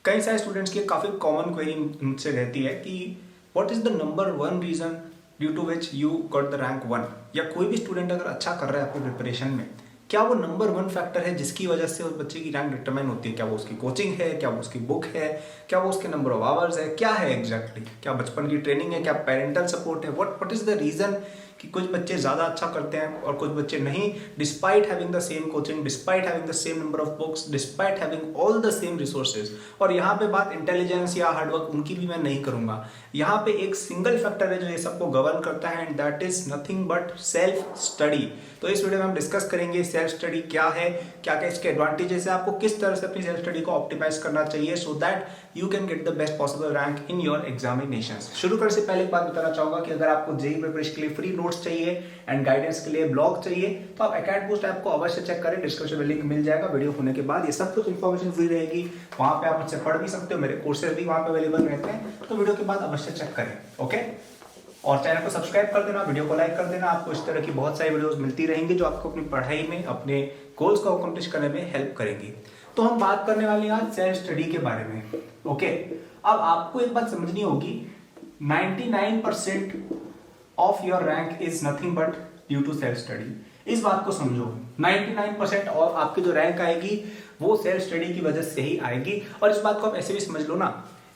कई सारे स्टूडेंट्स की काफ़ी कॉमन क्वेरी मुझसे रहती है कि what is the number one reason due to which you got the rank one. या कोई भी स्टूडेंट अगर अच्छा कर रहा है अपनी प्रिपरेशन में, क्या वो नंबर वन फैक्टर है जिसकी वजह से उस बच्चे की रैंक डिटरमाइन होती है? क्या वो उसकी कोचिंग है, क्या वो उसकी बुक है, क्या वो उसके नंबर ऑफ आवर्स है, क्या है एग्जैक्टली? क्या बचपन की ट्रेनिंग है, क्या पेरेंटल सपोर्ट है? व्हाट इज़ द रीज़न कि कुछ बच्चे ज़्यादा अच्छा करते हैं और कुछ बच्चे नहीं, despite having the same coaching, despite having the same number of books, despite having all the same resources. और यहाँ पे बात इंटेलिजेंस या हार्डवर्क उनकी भी मैं नहीं करूँगा। यहाँ पे एक सिंगल फैक्टर है जो ये सबको गवर्न करता है and that is nothing but self study. तो इस वीडियो में हम डिस्कस करेंगे सेल्फ स्टडी क्या है, क्या क्या इसके एडवांटेजेस है, आपको किस तरह से अपनी सेल्फ स्टडी को ऑप्टिमाइज करना चाहिए so that you can get the best possible rank in your examinations. शुरू करने से पहले एक बात बताना चाहूंगा कि अगर आपको जेईई प्रिपरेशन के लिए फ्री नोट्स चाहिए एंड गाइडेंस के लिए ब्लॉग चाहिए तो आप अकेडबूस्ट ऐप को अवश्य चेक करें। डिस्क्रिप्शन में लिंक मिल जाएगा वीडियो होने के बाद। ये सब कुछ इन्फॉर्मेशन फ्री रहेगी, वहां पे आप मुझसे पढ़ भी सकते हो, मेरे कोर्सेज भी वहां पे अवेलेबल रहते हैं। तो वीडियो के बाद अवश्य चेक करें, ओके? और चैनल को सब्सक्राइब कर देना, वीडियो को लाइक कर देना। आपको इस तरह की बहुत सारी वीडियोस मिलती रहेंगी जो आपको अपनी पढ़ाई में, अपने गोल्स को अकम्प्लिश करने में हेल्प करेंगी। तो हम बात करने वाले हैं आज सेल्फ स्टडी के बारे में, ओके? अब आपको एक बात समझनी होगी, 99% of your rank is nothing but due to self study. इस बात को समझो, 99% ऑफ आपकी जो रैंक आएगी वो सेल्फ स्टडी की वजह से ही आएगी। और इस बात को आप ऐसे भी समझ लो ना,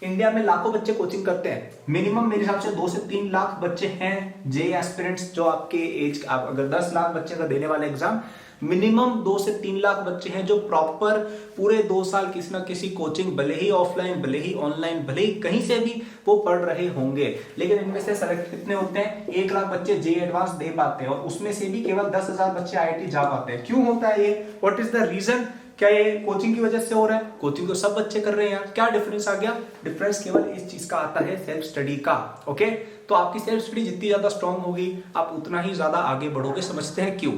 इंडिया में लाखों बच्चे कोचिंग करते हैं, मिनिमम मेरे हिसाब से 2 से 3 लाख बच्चे हैं जेईई एस्पिरेंट्स जो आपके एज, आप अगर 10 लाख बच्चे का देने वाले एग्जाम, मिनिमम 2 से 3 लाख बच्चे हैं जो प्रॉपर पूरे 2 साल किसी ना किसी कोचिंग, भले ही ऑफलाइन भले ही ऑनलाइन भले ही कहीं से भी वो पढ़ रहे होंगे। लेकिन इनमें से सेलेक्ट कितने होते हैं? 1 लाख बच्चे जेईई एडवांस दे पाते हैं और उसमें से भी केवल 10,000 बच्चे आईआईटी जा पाते हैं। क्यों होता है ये? What is the reason? क्या ये कोचिंग की वजह से हो रहा है? कोचिंग तो सब बच्चे कर रहे हैं यार, क्या डिफरेंस आ गया? डिफरेंस केवल इस चीज का आता है, सेल्फ स्टडी का, ओके? तो आपकी सेल्फ स्टडी जितनी ज्यादा स्ट्रांग होगी आप उतना ही ज्यादा आगे बढ़ोगे। समझते हैं क्यों?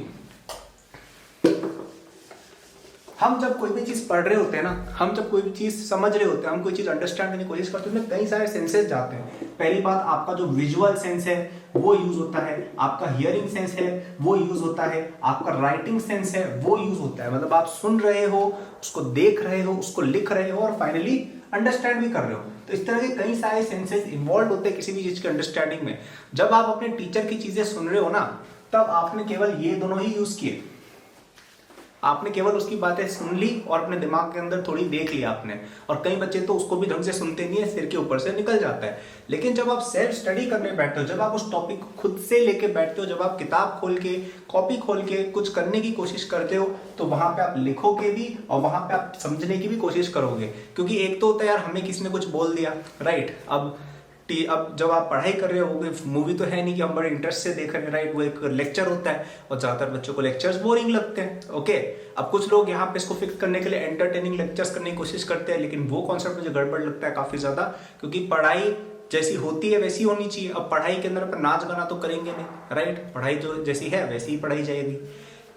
हम जब कोई भी चीज पढ़ रहे होते हैं ना, हम जब कोई भी चीज समझ रहे होते हैं, हम कोई चीज अंडरस्टैंड करने की कोशिश करते हैं, कई सारे सेंसेस जाते हैं। पहली बात, आपका जो विजुअल सेंस है वो यूज होता है, आपका हियरिंग सेंस है वो यूज होता है, आपका राइटिंग सेंस है वो यूज होता है। मतलब आप सुन रहे हो, उसको देख रहे हो, उसको लिख रहे हो और फाइनली अंडरस्टैंड भी कर रहे हो। तो इस तरह के कई सारे सेंसेस इन्वॉल्व होते हैं किसी भी चीज के अंडरस्टैंडिंग में। जब आप अपने टीचर की चीजें सुन रहे हो ना, तब आपने केवल ये दोनों ही यूज किए। आपने केवल उसकी बातें सुन ली और अपने दिमाग के अंदर थोड़ी देख लिया आपने। और कई बच्चे तो उसको भी ढंग से सुनते नहीं है, सिर के ऊपर से निकल जाता है। लेकिन जब आप सेल्फ स्टडी करने बैठते हो, जब आप उस टॉपिक को खुद से लेके बैठते हो, जब आप किताब खोल के, कॉपी खोल के कुछ करने की कोशिश करते हो, तो वहां पे आप लिखोगे भी और वहां पे आप समझने की भी कोशिश करोगे। क्योंकि एक तो होता है यार, हमें किसी ने कुछ बोल दिया, राइट? अब जब आप पढ़ाई कर रहे हो, मूवी तो है नहीं कि हम बड़े इंटरेस्ट से देख रहे हैं, राइट? वो एक लेक्चर होता है और ज्यादातर बच्चों को लेक्चर्स बोरिंग लगते हैं, ओके? अब कुछ लोग यहाँ पे इसको फिक्स करने के लिए एंटरटेनिंग लेक्चर्स करने की कोशिश करते हैं, लेकिन वो कॉन्सेप्ट मुझे गड़बड़ लगता है काफी ज्यादा। क्योंकि पढ़ाई जैसी होती है वैसी होनी चाहिए। अब पढ़ाई के अंदर अपन नाच गाना तो करेंगे नहीं, राइट? पढ़ाई जो जैसी है वैसी ही पढ़ाई जाएगी,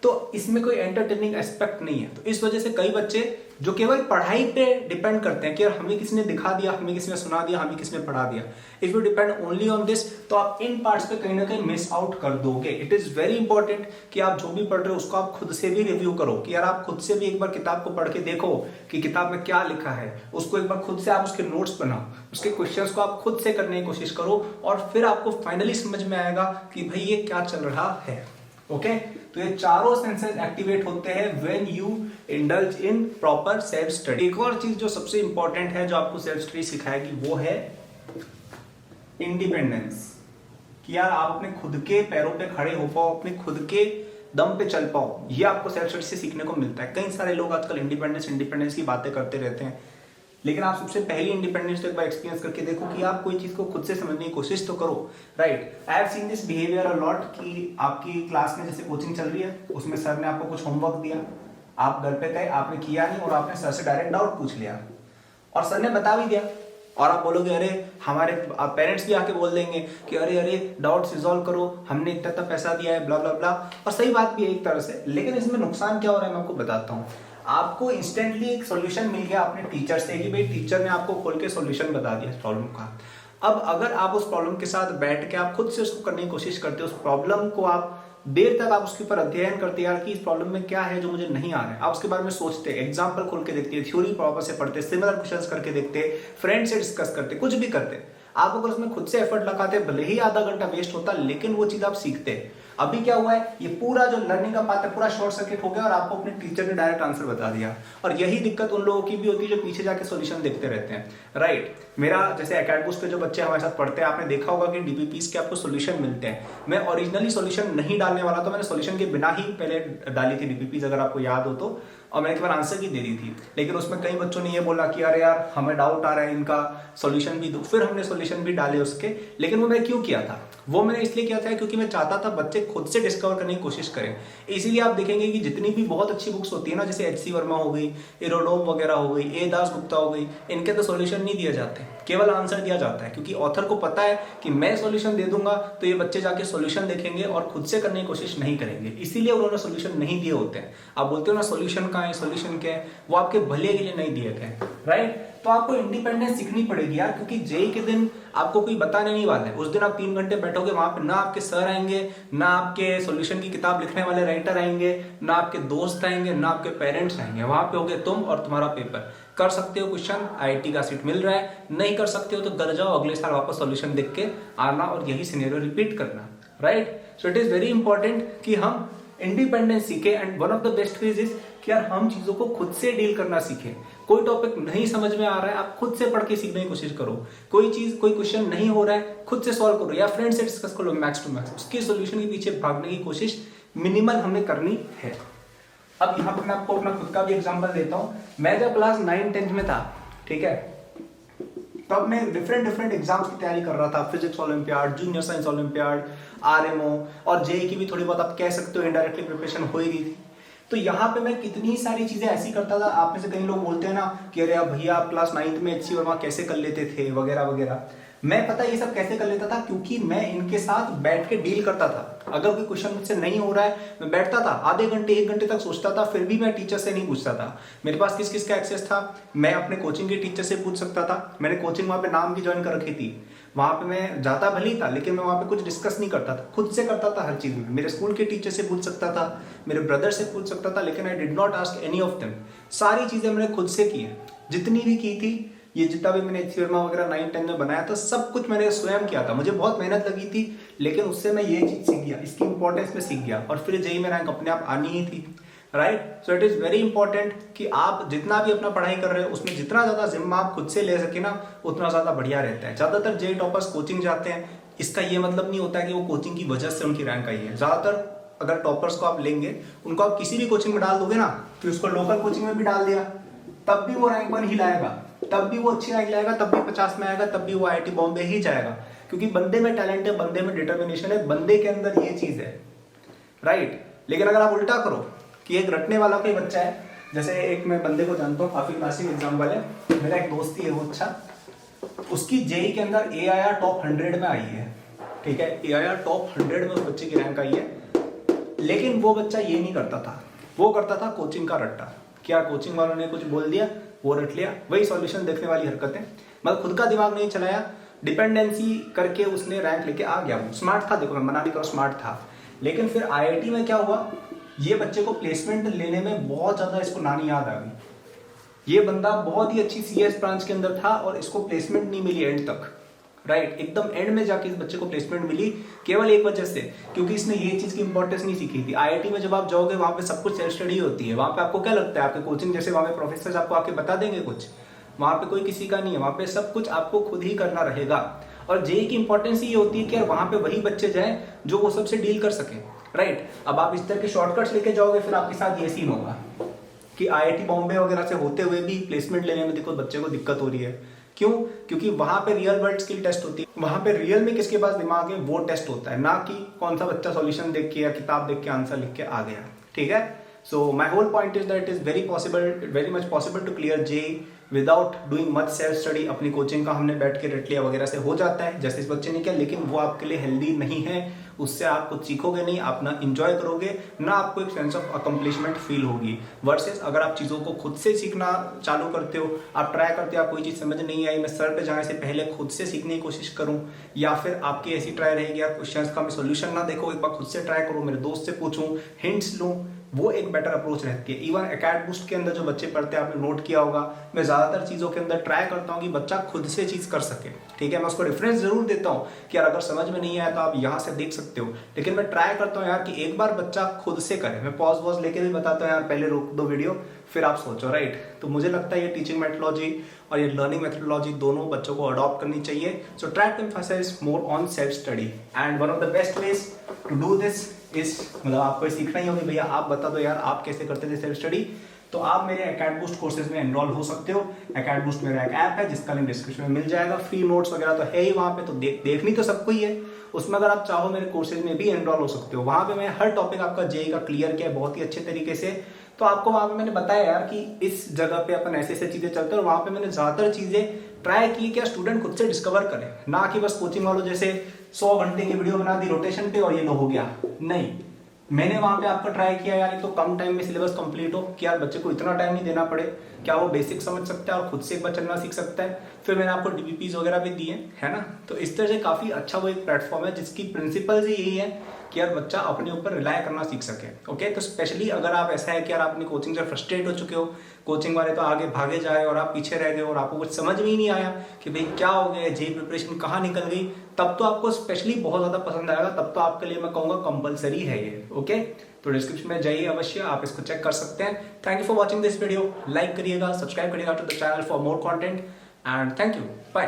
तो इसमें कोई एंटरटेनिंग एस्पेक्ट नहीं है। तो इस वजह से कई बच्चे जो केवल पढ़ाई पे डिपेंड करते हैं कि यार हमें किसी ने दिखा दिया, हमें किसी ने सुना दिया, हमें किसी ने पढ़ा दिया, if you depend only on this, तो आप इन पार्ट्स पे कहीं ना कहीं मिस आउट कर दोगे। इट इज वेरी इंपॉर्टेंट कि आप जो भी पढ़ रहे हो उसको आप खुद से भी रिव्यू करो, कि यार आप खुद से भी एक बार किताब को पढ़ के देखो कि किताब में क्या लिखा है। उसको एक बार खुद से आप उसके नोट्स बनाओ, उसके क्वेश्चंस को आप खुद से करने की कोशिश करो और फिर आपको फाइनली समझ में आएगा कि भाई ये क्या चल रहा है, ओके? तो ये चारों सेंसेस एक्टिवेट होते हैं when you indulge in proper self study. एक और चीज जो सबसे इंपॉर्टेंट है जो आपको सेल्फ स्टडी सिखाएगी वो है इंडिपेंडेंस। कि यार आप अपने खुद के पैरों पे खड़े हो पाओ, अपने खुद के दम पे चल पाओ, ये आपको सेल्फ स्टडी से सीखने को मिलता है। कई सारे लोग आजकल इंडिपेंडेंस की बातें करते रहते हैं, लेकिन आप सबसे पहली इंडिपेंडेंस तो एक बार एक्सपीरियंस करके देखो कि आप कोई चीज को खुद से समझने की कोशिश तो करो, right? I have seen this behaviour a lot कि आपकी क्लास में जैसे कोचिंग चल रही है, उसमें सर ने आपको कुछ होमवर्क दिया, आप घर पे गए, आपने किया नहीं और आपने सर से डायरेक्ट डाउट पूछ लिया और सर ने बता भी दिया और आप बोलोगे अरे हमारे पेरेंट्स भी आके बोल देंगे कि अरे अरे डाउट्स रिजॉल्व करो, हमने इतना इतना पैसा दिया है, ब्ला ब्ला ब्ला। और सही बात भी है एक तरह से, लेकिन इसमें नुकसान क्या हो रहा है मैं आपको बताता हूँ। आपको इंस्टेंटली एक सॉल्यूशन मिल गया अपने टीचर से कि भाई टीचर ने आपको खोल के सॉल्यूशन बता दिया इस प्रॉब्लम का। अब अगर आप उस प्रॉब्लम के साथ बैठ के आप खुद से उसको करने की कोशिश करते हो, उस प्रॉब्लम को आप देर तक आप उसके ऊपर अध्ययन करते यार कि इस प्रॉब्लम में क्या है जो मुझे नहीं आ रहा है, आप उसके बारे में सोचते, एग्जाम्पल खोल के देखते, थ्योरी प्रॉपर से पढ़ते, सिमिलर क्वेश्चंस करके देखते, फ्रेंड से डिस्कस करते, कुछ भी करते, आप अगर उसमें खुद से एफर्ट लगाते, भले ही आधा घंटा वेस्ट होता लेकिन वो चीज आप सीखते। अभी क्या हुआ है, ये पूरा जो लर्निंग का पाथ है पूरा शॉर्ट सर्किट हो गया और आपको अपने टीचर ने डायरेक्ट आंसर बता दिया। और यही दिक्कत उन लोगों की भी होती है जो पीछे जाके सॉल्यूशन देखते रहते हैं, राइट। मेरा जैसे एकेडमिक्स पे जो बच्चे हमारे साथ पढ़ते हैं, आपने देखा होगा कि डीपीपीस के आपको सॉल्यूशन मिलते हैं। मैं ओरिजिनली सॉल्यूशन नहीं डालने वाला था, मैंने सॉल्यूशन के बिना ही पहले डाली थी डीपीपीस, अगर आपको याद हो तो, और मैंने एक बार आंसर की दे दी थी, लेकिन उसमें कई बच्चों ने ये बोला कि अरे यार हमें डाउट आ रहा है, इनका सॉल्यूशन भी दो, फिर हमने सॉल्यूशन भी डाले उसके। लेकिन वो मैंने क्यों किया था, वो मैंने इसलिए किया था क्योंकि मैं चाहता था बच्चे खुद से डिस्कवर करने की कोशिश करें। इसीलिए आप देखेंगे कि जितनी भी बहुत अच्छी बुक्स होती है ना, जैसे एच सी वर्मा हो गई, इरोडोम वगैरह हो गई, ए दास गुप्ता हो गई, इनके तो सॉल्यूशन नहीं दिए जाते, केवल आंसर दिया जाता है, क्योंकि ऑथर को पता है कि मैं सॉल्यूशन दे दूंगा तो ये बच्चे जाके सॉल्यूशन देखेंगे और खुद से करने की कोशिश नहीं करेंगे, इसीलिए उन्होंने सॉल्यूशन नहीं दिए होते हैं। आप बोलते हो ना सॉल्यूशन कहाँ है, सॉल्यूशन क्या है, वो आपके भले के लिए नहीं दिए गए, राइट। तो आपको इंडिपेंडेंस सीखनी पड़ेगी यार, क्योंकि जेई के दिन आपको कोई बताने नहीं वाला है। उस दिन आप 3 घंटे बैठोगे वहां पे, ना आपके सर आएंगे, ना आपके सॉल्यूशन की किताब लिखने वाले राइटर आएंगे, ना आपके दोस्त आएंगे, ना आपके पेरेंट्स आएंगे। वहां पे होगे तुम और तुम्हारा पेपर। कर सकते हो क्वेश्चन, आईआईटी का सीट मिल रहा है, नहीं कर सकते हो तो घर जाओ, अगले साल वापस सॉल्यूशन देख के आना और यही सिनेरियो रिपीट करना, right. So it is very important कि हम इंडिपेंडेंस सीखे, and one of the best veg is कि यार हम चीजों को खुद से डील करना सीखें। कोई टॉपिक नहीं समझ में आ रहा है, आप खुद से पढ़ के सीखने की कोशिश करो। कोई चीज, कोई क्वेश्चन नहीं हो रहा है, खुद से सॉल्व करो या फ्रेंड से डिस्कस करो मैक्स टू मैक्स, उसके सॉल्यूशन के पीछे भागने की कोशिश मिनिमल हमें करनी है। अब यहाँ पर मैं आपको अपना खुद का भी एग्जांपल देता हूँ। मैं जब क्लास 9-10 में था, ठीक है, तब मैं डिफरेंट एग्जाम्स की तैयारी कर रहा था, physics olympiad, junior science olympiad, RMO और जेई की भी थोड़ी बहुत आप कह सकते हो इनडायरेक्टली प्रिपरेशन हो ही रही थी। तो यहाँ पे मैं कितनी सारी चीजें ऐसी करता था, आप में से कई लोग बोलते हैं ना कि अरे भैया आप क्लास 9th में एचसी वर्मा कैसे कर लेते थे वगैरह वगैरह। मैं पता ये सब कैसे कर लेता था, क्योंकि मैं इनके साथ बैठ के डील करता था। अगर कोई क्वेश्चन मुझसे नहीं हो रहा है, मैं बैठता था आधे घंटे 1 घंटे तक सोचता था, फिर भी मैं टीचर से नहीं पूछता था। मेरे पास किस किस का एक्सेस था, मैं अपने कोचिंग के टीचर से पूछ सकता था। मैंने कोचिंग वहां पे नाम भी ज्वाइन कर रखी थी, वहां पे मैं जाता भले ही था लेकिन मैं वहां पे कुछ डिस्कस नहीं करता था, खुद से करता था हर चीज। मेरे स्कूल के टीचर से पूछ सकता था, मेरे ब्रदर से पूछ सकता था, लेकिन I did not ask any of them. सारी चीजें मैंने खुद से की है, जितनी भी की थी, ये जितना भी मैंने एचसी वर्मा वगैरह 9-10 में बनाया था, सब कुछ मैंने स्वयं किया था। मुझे बहुत मेहनत लगी थी, लेकिन उससे मैं ये चीज सीख गया, इसकी इंपॉर्टेंस में सीख गया, और फिर जेई में रैंक अपने आप आनी ही थी, right. So it is very important कि आप जितना भी अपना पढ़ाई कर रहे हो उसमें जितना ज्यादा जिम्मा आप खुद से ले सके ना, उतना ज्यादा बढ़िया रहता है। ज्यादातर जेई टॉपर्स कोचिंग जाते हैं, इसका ये मतलब नहीं होता है कि वो कोचिंग की वजह से उनकी रैंक आई है। ज्यादातर अगर टॉपर्स को आप लेंगे, उनको आप किसी भी कोचिंग में डाल दोगे ना, फिर उसको लोकल कोचिंग में भी डाल दिया, तब भी वो रैंक 1 ही लाएगा, तब भी वो अच्छी रैंक लाएगा, तब भी 50 में आएगा, तब भी वो आईआईटी बॉम्बे ही जाएगा, क्योंकि बंदे में टैलेंट है, बंदे में डिटर्मिनेशन है, बंदे के अंदर ये चीज है, राइट। लेकिन अगर आप उल्टा करो कि एक रटने वाला कोई बच्चा है, जैसे एक मैं बंदे को जानता हूँ, काफी क्लासिक एग्जाम वाले, मेरा एक दोस्त ही है वो, अच्छा, उसकी जेई के अंदर ए आई आर टॉप 100 में आई है, ठीक है, ए आई आर टॉप 100 में उस बच्चे की रैंक आई है। लेकिन वो बच्चा ये नहीं करता था, वो करता था कोचिंग का रट्टा। क्या कोचिंग वालों ने कुछ बोल दिया, वो रट लिया, वही सॉल्यूशन देखने वाली हरकतें, मतलब खुद का दिमाग नहीं चलाया, डिपेंडेंसी करके उसने रैंक लेके आ गया। वो स्मार्ट था, देखो मैं मना नहीं कर, स्मार्ट था। लेकिन फिर आईआईटी में क्या हुआ, ये बच्चे को प्लेसमेंट लेने में बहुत ज्यादा, इसको नानी याद आ गई। ये बंदा बहुत ही अच्छी सीएस ब्रांच के अंदर था और इसको प्लेसमेंट नहीं मिली एंड तक, राइट। एकदम एंड में जाके इस बच्चे को प्लेसमेंट मिली, केवल एक वजह से, क्योंकि इसने ये चीज की इंपॉर्टेंस नहीं सीखी थी। आईआईटी में जब आप जाओगे वहां पे सब कुछ सेल्फ स्टडी होती है। वहां पे आपको क्या लगता है, आपके कोचिंग जैसे वहां पे प्रोफेसर आपको आके बता देंगे कुछ, वहां पे कोई किसी का नहीं है, वहां पे सब कुछ आपको खुद ही करना रहेगा। और जेई की इंपॉर्टेंस ये होती है कि यार वहां पे वही बच्चे जाए जो वो सबसे डील कर सके, राइट। अब आप इस तरह के शॉर्टकट्स लेके जाओगे, फिर आपके साथ ये सीन होगा कि आईआईटी बॉम्बे वगैरह से होते हुए भी प्लेसमेंट लेने में देखो बच्चे को दिक्कत हो रही है। क्यों? क्योंकि वहां पे रियल वर्ल्ड स्किल टेस्ट होती है, वहां पे रियल में किसके पास दिमाग है वो टेस्ट होता है, ना कि कौन सा बच्चा सॉल्यूशन देख के या किताब देख के आंसर लिख के आ गया, ठीक है। So my whole point is that it is very much possible to clear JEE without doing much self study. अपनी कोचिंग का हमने बैठ के रट लिया वगैरह से हो जाता है, जैसे इस बच्चे ने किया, लेकिन वो आपके लिए हेल्दी नहीं है। उससे आप कुछ सीखोगे नहीं, आप ना इंजॉय करोगे, ना आपको एक सेंस ऑफ अकम्पलिशमेंट फील होगी। वर्सेस अगर आप चीज़ों को खुद से सीखना चालू करते हो, आप ट्राई करते हो, आप कोई चीज़ समझ नहीं आई, मैं सर पे जाने से पहले खुद से सीखने की कोशिश करूँ, या फिर आपकी ऐसी ट्राई रहेगी यार क्वेश्चंस का मैं सोल्यूशन ना देखो, एक बार खुद से ट्राई करूँ, मेरे दोस्त से पूछूं, हिंट्स लूँ, वो एक बेटर अप्रोच रहती है। इवन एकेड बूस्ट के अंदर जो बच्चे पढ़ते हैं, आपने नोट किया होगा, मैं ज़्यादातर चीज़ों के अंदर ट्राई करता हूँ कि बच्चा खुद से चीज़ कर सके। ठीक है, मैं उसको रेफरेंस जरूर देता हूँ कि यार अगर समझ में नहीं आया तो आप यहाँ से देख सकते हो, लेकिन मैं ट्राई करता हूँ यार कि एक बार बच्चा खुद से करे। मैं पॉज वॉज लेके भी बताता हूँ यार पहले रोक दो वीडियो, फिर आप सोचो, राइट। तो मुझे लगता है ये टीचिंग मेथोडोलॉजी और ये लर्निंग मेथोडोलॉजी दोनों बच्चों को अडॉप्ट करनी चाहिए। So try to emphasise more on self study, and one of the best ways to do this is, मतलब आपको सीखना ही होगी भैया आप बता दो यार आप कैसे करते थे सेल्फ स्टडी, तो आप मेरे एकेड बूस्ट कोर्सेज में एनरोल हो सकते हो। एकेड बूस्ट मेरा एक ऐप है जिसका लिंक डिस्क्रिप्शन में मिल जाएगा, फ्री नोट्स वगैरह तो है ही वहाँ पे, तो देखनी तो सबको ही है। उसमें अगर आप चाहो मेरे कोर्सेज में भी एनरोल हो सकते हो। वहाँ पे मैं हर टॉपिक आपका जेई का क्लियर किया है बहुत ही अच्छे तरीके से। तो आपको वहाँ पे मैंने बताया यार कि इस जगह पे अपन ऐसे ऐसे चीजें चलते हैं, और वहाँ पे मैंने ज्यादातर चीजें ट्राई की कि स्टूडेंट खुद से डिस्कवर करे, ना कि बस कोचिंग वालों जैसे 100 घंटे की वीडियो बना दी रोटेशन पे और ये लो हो गया। नहीं, मैंने वहां पे आपका ट्राई किया यार, तो कम टाइम में सिलेबस कंप्लीट हो कि यार बच्चे को इतना टाइम नहीं देना पड़े, क्या वो बेसिक समझ सकता है और खुद से एक बार चलना सीख सकता है। फिर मैंने आपको डीबीपीज वगैरह भी दिए, है ना। तो इस तरह से काफी अच्छा वो एक प्लेटफॉर्म है जिसकी प्रिंसिपल्स ही यही है कि यार बच्चा अपने ऊपर रिलाय करना सीख सके। ओके, तो स्पेशली अगर आप ऐसा है कि यार आप अपनी कोचिंग से फ्रस्ट्रेट हो चुके हो, कोचिंग वाले तो आगे भागे जाए और आप पीछे रह गए और आपको कुछ समझ में ही नहीं आया कि भाई क्या हो गया, जेई प्रिपरेशन कहाँ निकल गई, तब तो आपको स्पेशली बहुत ज्यादा पसंद आएगा। तब तो आपके लिए मैं कहूंगा कंपलसरी है ये। ओके, तो डिस्क्रिप्शन में जाइए अवश्य, आप इसको चेक कर सकते हैं। Thank you for watching this video, like करिएगा, सब्सक्राइब करिएगा to the channel for more content, and thank you, bye.